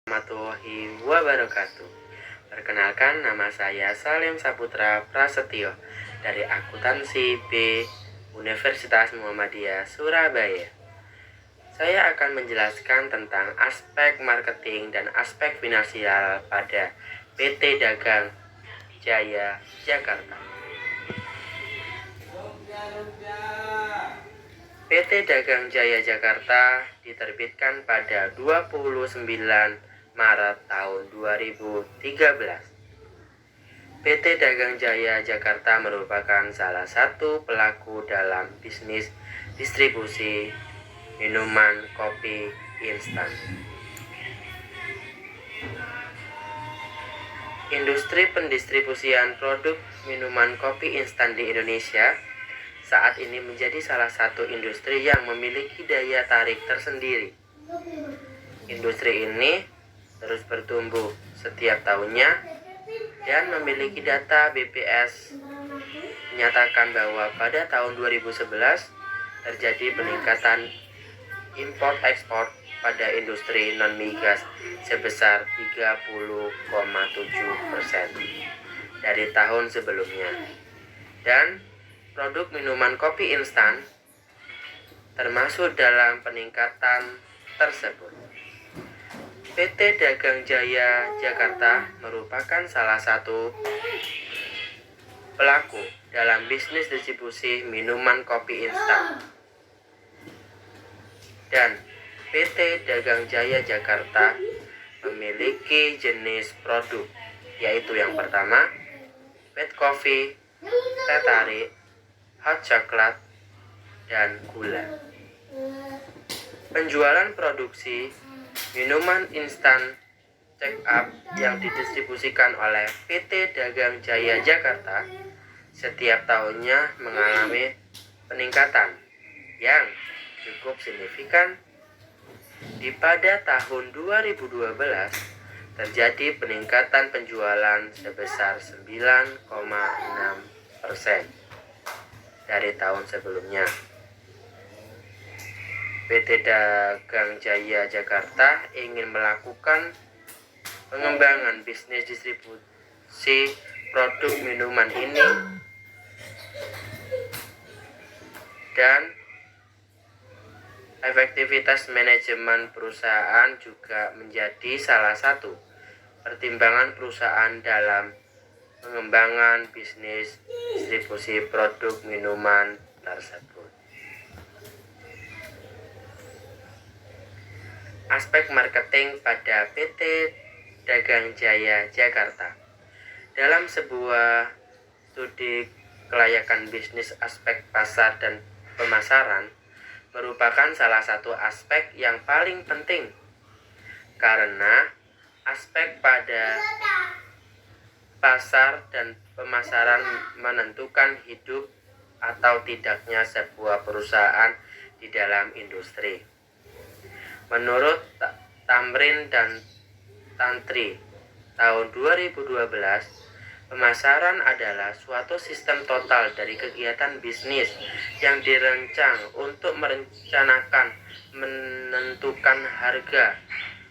Warahmatullahi wabarakatuh. Perkenalkan, nama saya Salim Saputra Prasetyo dari Akuntansi B Universitas Muhammadiyah Surabaya. Saya akan menjelaskan tentang aspek marketing dan aspek finansial pada PT Dagang Jaya Jakarta. PT Dagang Jaya Jakarta diterbitkan pada 29 Maret tahun 2013. PT Dagang Jaya Jakarta merupakan salah satu pelaku dalam bisnis distribusi minuman kopi instan. Industri pendistribusian produk minuman kopi instan di Indonesia saat ini menjadi salah satu industri yang memiliki daya tarik tersendiri. Industri ini terus bertumbuh setiap tahunnya dan memiliki data BPS menyatakan bahwa pada tahun 2011 terjadi peningkatan import-ekspor pada industri non-migas sebesar 30,7% dari tahun sebelumnya. Dan produk minuman kopi instan termasuk dalam peningkatan tersebut. PT Dagang Jaya Jakarta merupakan salah satu pelaku dalam bisnis distribusi minuman kopi instan. Dan PT Dagang Jaya Jakarta memiliki jenis produk, yaitu yang pertama, white coffee, teh tarik, hot coklat, dan gula. Penjualan produksi minuman instan check up yang didistribusikan oleh PT Dagang Jaya Jakarta setiap tahunnya mengalami peningkatan yang cukup signifikan. Pada tahun 2012 terjadi peningkatan penjualan sebesar 9,6% dari tahun sebelumnya. PT Dagang Jaya Jakarta ingin melakukan pengembangan bisnis distribusi produk minuman ini dan efektivitas manajemen perusahaan juga menjadi salah satu pertimbangan perusahaan dalam pengembangan bisnis distribusi produk minuman tersebut. Aspek marketing pada PT Dagang Jaya Jakarta. Dalam sebuah studi kelayakan bisnis, aspek pasar dan pemasaran merupakan salah satu aspek yang paling penting karena aspek pada pasar dan pemasaran menentukan hidup atau tidaknya sebuah perusahaan di dalam industri. Menurut Tamrin dan Tantri tahun 2012, pemasaran adalah suatu sistem total dari kegiatan bisnis yang dirancang untuk merencanakan, menentukan harga,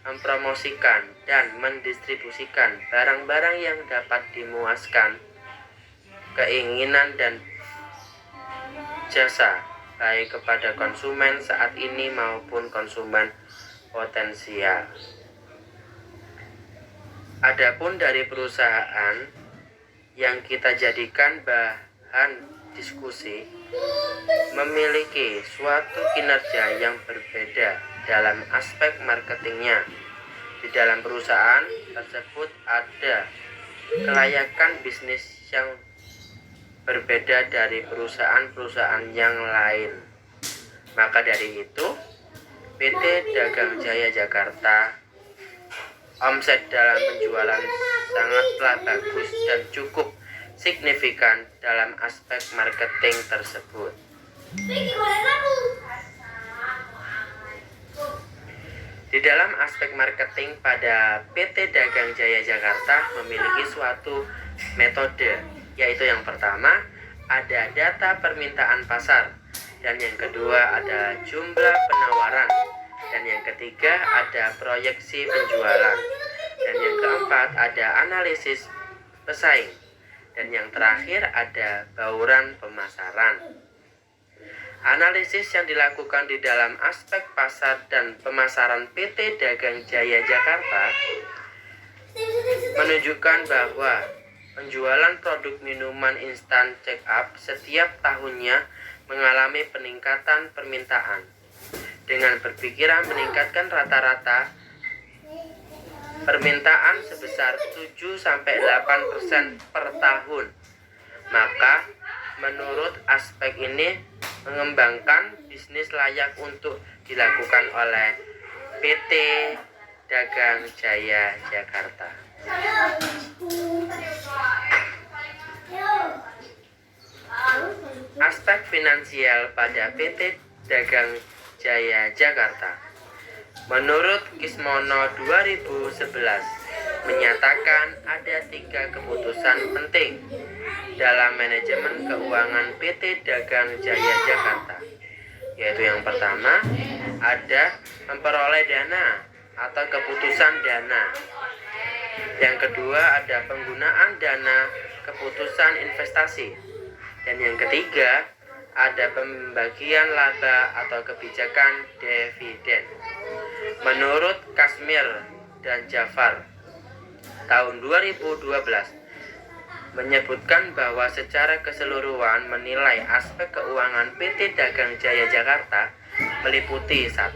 mempromosikan, dan mendistribusikan barang-barang yang dapat dimuaskan keinginan dan jasa baik kepada konsumen saat ini maupun konsumen potensial. Adapun dari perusahaan yang kita jadikan bahan diskusi memiliki suatu kinerja yang berbeda dalam aspek marketingnya. Di dalam perusahaan tersebut ada kelayakan bisnis yang berbeda dari perusahaan-perusahaan yang lain. Maka dari itu, PT Dagang Jaya Jakarta omset dalam penjualan sangatlah bagus dan cukup signifikan dalam aspek marketing tersebut. Di dalam aspek marketing pada PT Dagang Jaya Jakarta memiliki suatu metode, yaitu yang pertama ada data permintaan pasar dan yang kedua ada jumlah penawaran Dan yang ketiga ada proyeksi penjualan. Dan yang keempat ada analisis pesaing. Dan yang terakhir ada bauran pemasaran. Analisis yang dilakukan di dalam aspek pasar dan pemasaran PT Dagang Jaya Jakarta menunjukkan bahwa penjualan produk minuman instan check up setiap tahunnya mengalami peningkatan permintaan dengan berpikiran meningkatkan rata-rata permintaan sebesar 7-8% per tahun. Maka menurut aspek ini mengembangkan bisnis layak untuk dilakukan oleh PT Dagang Jaya Jakarta. Aspek finansial pada PT Dagang Jaya Jakarta. Menurut Kismono 2011 menyatakan ada 3 keputusan penting dalam manajemen keuangan PT Dagang Jaya Jakarta, yaitu yang pertama ada memperoleh dana atau keputusan dana. Yang kedua ada penggunaan dana keputusan investasi. Dan yang ketiga ada pembagian laba atau kebijakan dividen. Menurut Kasmir dan Jafar tahun 2012 menyebutkan bahwa secara keseluruhan menilai aspek keuangan PT Dagang Jaya Jakarta meliputi 1.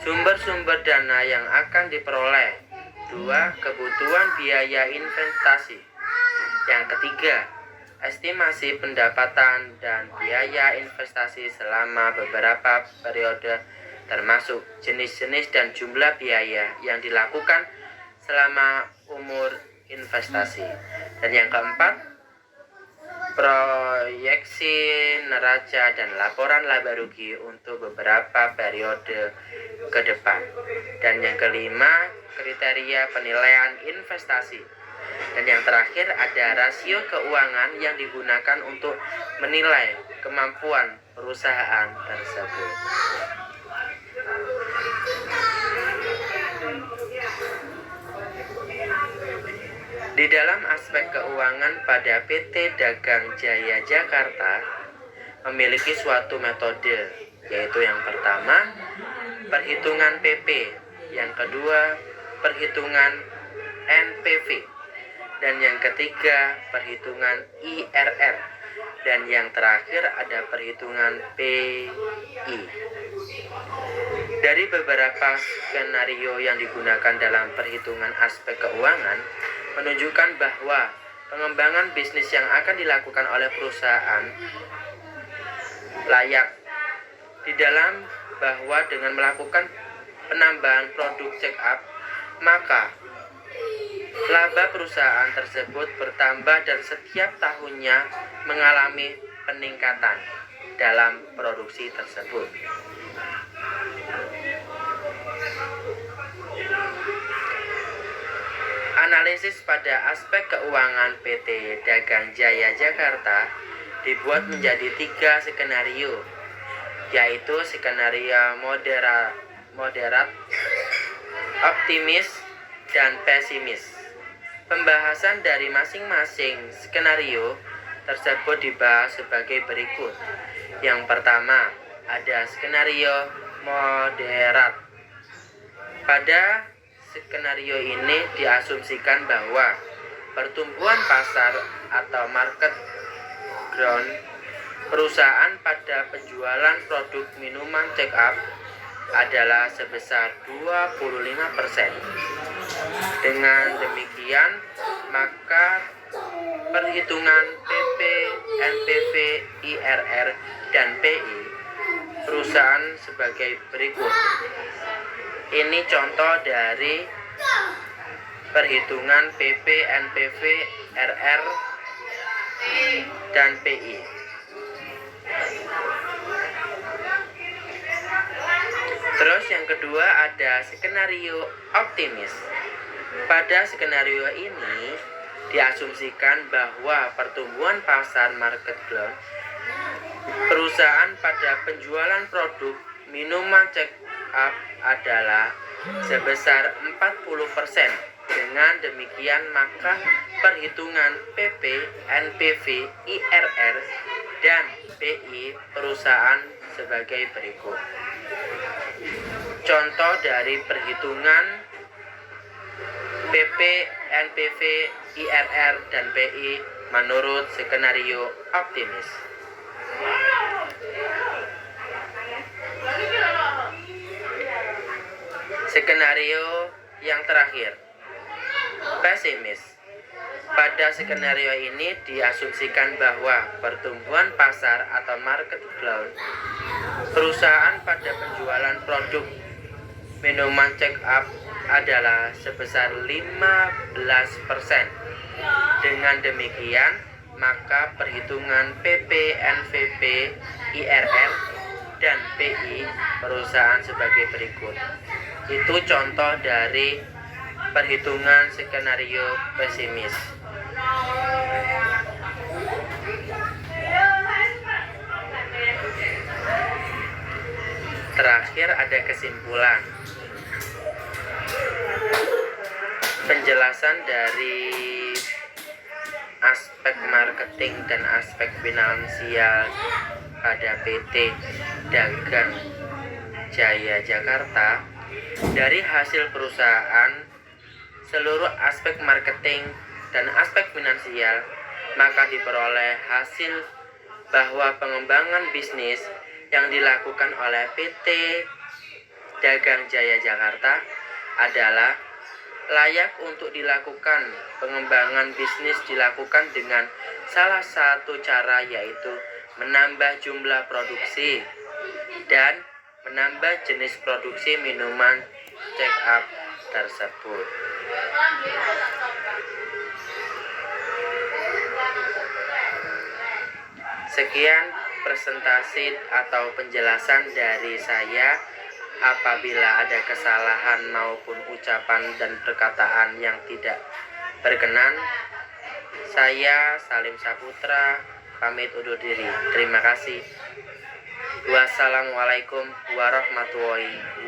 Sumber-sumber dana yang akan diperoleh. 2. Kebutuhan biaya investasi. Yang ketiga, estimasi pendapatan dan biaya investasi selama beberapa periode termasuk jenis-jenis dan jumlah biaya yang dilakukan selama umur investasi. Dan yang keempat, proyeksi neraca dan laporan laba rugi untuk beberapa periode ke depan. Dan yang kelima, kriteria penilaian investasi. Dan yang terakhir ada rasio keuangan yang digunakan untuk menilai kemampuan perusahaan tersebut. Di dalam aspek keuangan pada PT Dagang Jaya Jakarta memiliki suatu metode, yaitu yang pertama perhitungan PP, yang kedua perhitungan NPV, dan yang ketiga perhitungan IRR, dan yang terakhir ada perhitungan PI. Dari beberapa skenario yang digunakan dalam perhitungan aspek keuangan menunjukkan bahwa pengembangan bisnis yang akan dilakukan oleh perusahaan layak di dalam bahwa dengan melakukan penambahan produk check up, maka laba perusahaan tersebut bertambah dan setiap tahunnya mengalami peningkatan dalam produksi tersebut. Analisis pada aspek keuangan PT Dagang Jaya Jakarta dibuat menjadi 3 skenario, yaitu skenario moderat, optimis, dan pesimis. Pembahasan dari masing-masing skenario tersebut dibahas sebagai berikut. Yang pertama, ada skenario moderat. Pada skenario ini diasumsikan bahwa pertumbuhan pasar atau market growth perusahaan pada penjualan produk minuman check up adalah sebesar 25%. Dengan demikian, maka perhitungan PP, NPV, IRR, dan PI perusahaan sebagai berikut. Ini contoh dari perhitungan PP, NPV, RR, dan PI. Terus yang kedua ada skenario optimis. Pada skenario ini diasumsikan bahwa pertumbuhan pasar market growth perusahaan pada penjualan produk minuman check up adalah sebesar 40%. Dengan demikian maka perhitungan PP, NPV, IRR, dan PI perusahaan sebagai berikut. Contoh dari perhitungan PP, NPV, IRR, dan PI menurut skenario optimis. Skenario yang terakhir, pesimis. Pada skenario ini diasumsikan bahwa pertumbuhan pasar atau market growth perusahaan pada penjualan produk minuman check up adalah sebesar 15%. Dengan demikian, maka perhitungan PP, NVP, IRR, dan PI perusahaan sebagai berikut. Itu contoh dari perhitungan skenario pesimis. Terakhir ada kesimpulan. Penjelasan dari aspek marketing dan aspek finansial pada PT Dagang Jaya Jakarta. Dari hasil perusahaan, seluruh aspek marketing dan aspek finansial, maka diperoleh hasil bahwa pengembangan bisnis yang dilakukan oleh PT Dagang Jaya Jakarta adalah layak untuk dilakukan. Pengembangan bisnis dilakukan dengan salah satu cara, yaitu menambah jumlah produksi dan menambah jenis produksi minuman check up tersebut. Sekian presentasi atau penjelasan dari saya. Apabila ada kesalahan maupun ucapan dan perkataan yang tidak berkenan, saya Salim Saputra pamit undur diri. Terima kasih. Wassalamualaikum warahmatullahi wabarakatuh.